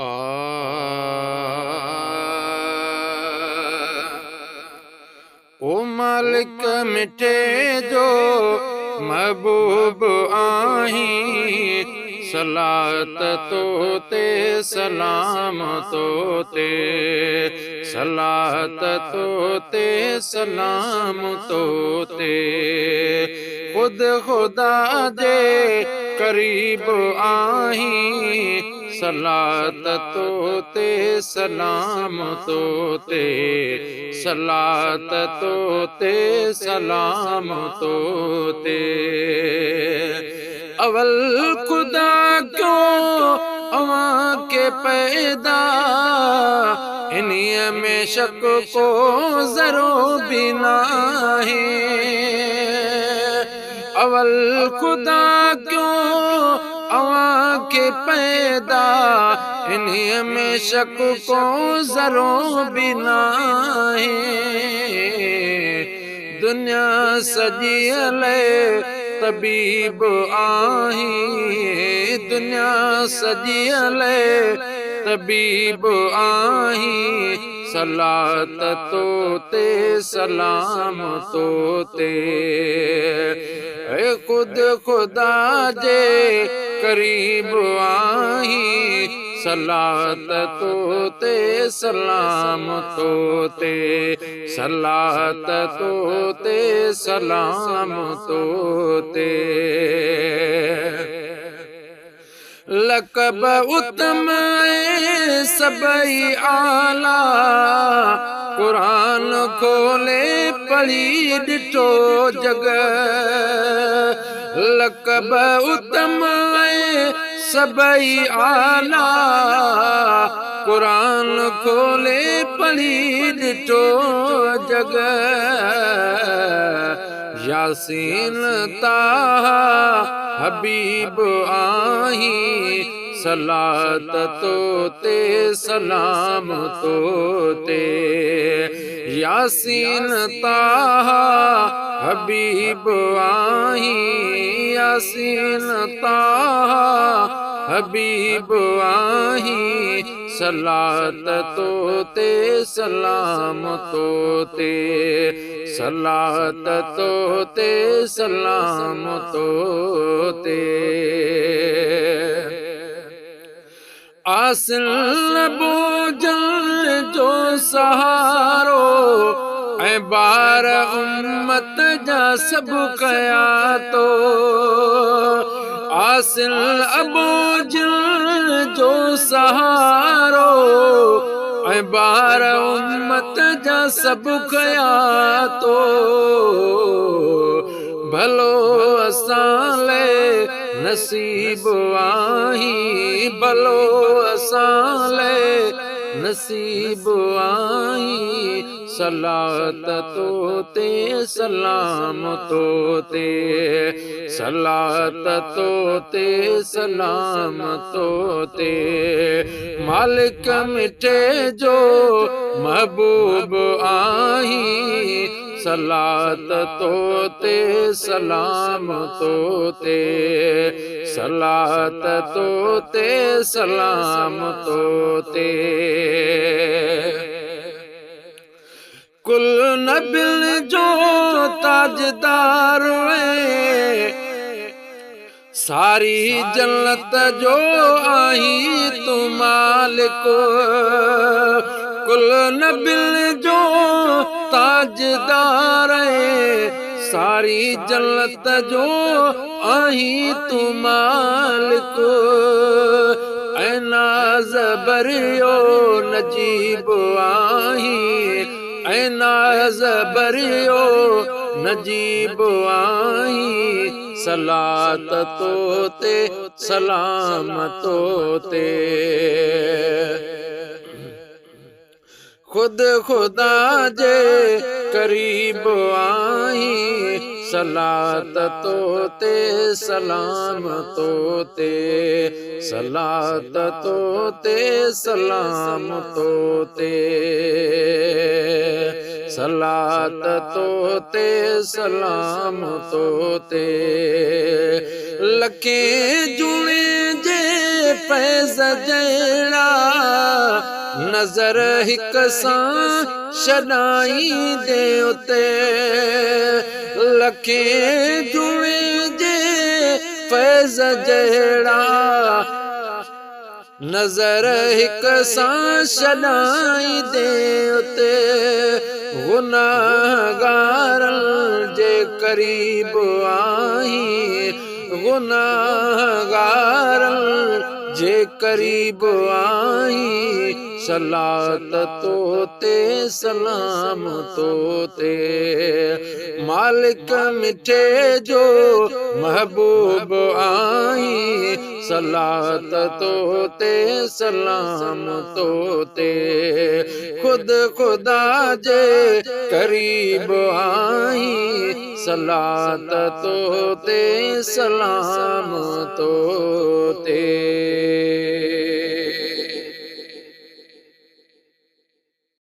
आ ओ मालिक मिठे जो महबूब आहीं, सलात तो ते सलाम तो ते, सलात तो ते सलाम तो ते। खुद खुदा जे करीब आहीं, सलात तो ते सलाम तो ते, सलात तो ते सलाम तो ते। अवल खुदा क्यों अवां के पैदा, इन्हीं में शक को जरो भी नाही। अवल खुदा क्यों अवां के पैदा, इन्हीं में शक को जरो भी नाही। दुनिया सजियल तबीब आहीं, दुनिया सजियल तबीब आहीं, सलात तो ते सलाम तो ते। खुद खुदा जे करीब आहीं, सलात तो ते सलाम तो ते, सलात तो ते सलाम तो ते। लक़ब उत्तम सबई आला, कुरान खोले पढ़ी ॾिठो जग। लक़ब उत्तम सबई आला, कुरान खोले पढ़ी ॾिठो जग। यासीन ताहा हबीब आहीं, सलात तो ते सलाम तो ते। यासीन ताहा हबीब आहीं, यासीन ताहा हबीब आहीं, सलात तो ते सलाम तो ते, सलात तो ते सलाम तो ते। आसिल बोझल जो सहारो, ऐं बार उम्मत जा सब कया तो। आसिल बोझल जो सहारो, ऐं बार उम्मत जा सब कया तो। भलो असां ले नसीब आहीं, भलो असां ले नसीब आहीं, सलात तो ते सलाम तो ते, सलात तो ते सलाम तो ते। मालिक मिठे जो महबूब आहीं, सलात तो ते सलाम तो ते, सलात तो ते सलाम तो ते। कुल नबिल जो ताजदार सारी जन्नत जो आहीं तू मालिक। कुल नबिल जो ताजदार सारी जन्नत जो आहीं तू मालिक। ऐ नाज़ बरियो नजीब आहीं, ऐ नाज़ बरियो नजीब आहीं, सलात तो ते सलाम तो ते। खुद खुदा जे करीब आहीं, सलात तो ते सलाम तो ते, सलात तो ते सलाम तो ते, सलात तो ते सलाम तो ते। लखे जुणे जे फैज़ जहिड़ा नज़र हिक सां छॾाईंदे उते लखें जुणे जे फैज़ जहिड़ा नज़र हिक सां छॾाईंदे उते गुनाहगारनि जे क़रीब आहीं गुनाहगारनि जे क़रीब आहीं सलात तो ते सलाम तो ते मालिक मिठे जो महबूब आहीं सलात तो ते सलाम तो ते खुद खुदा जे करीब आहीं सलात तो ते सलाम तो ते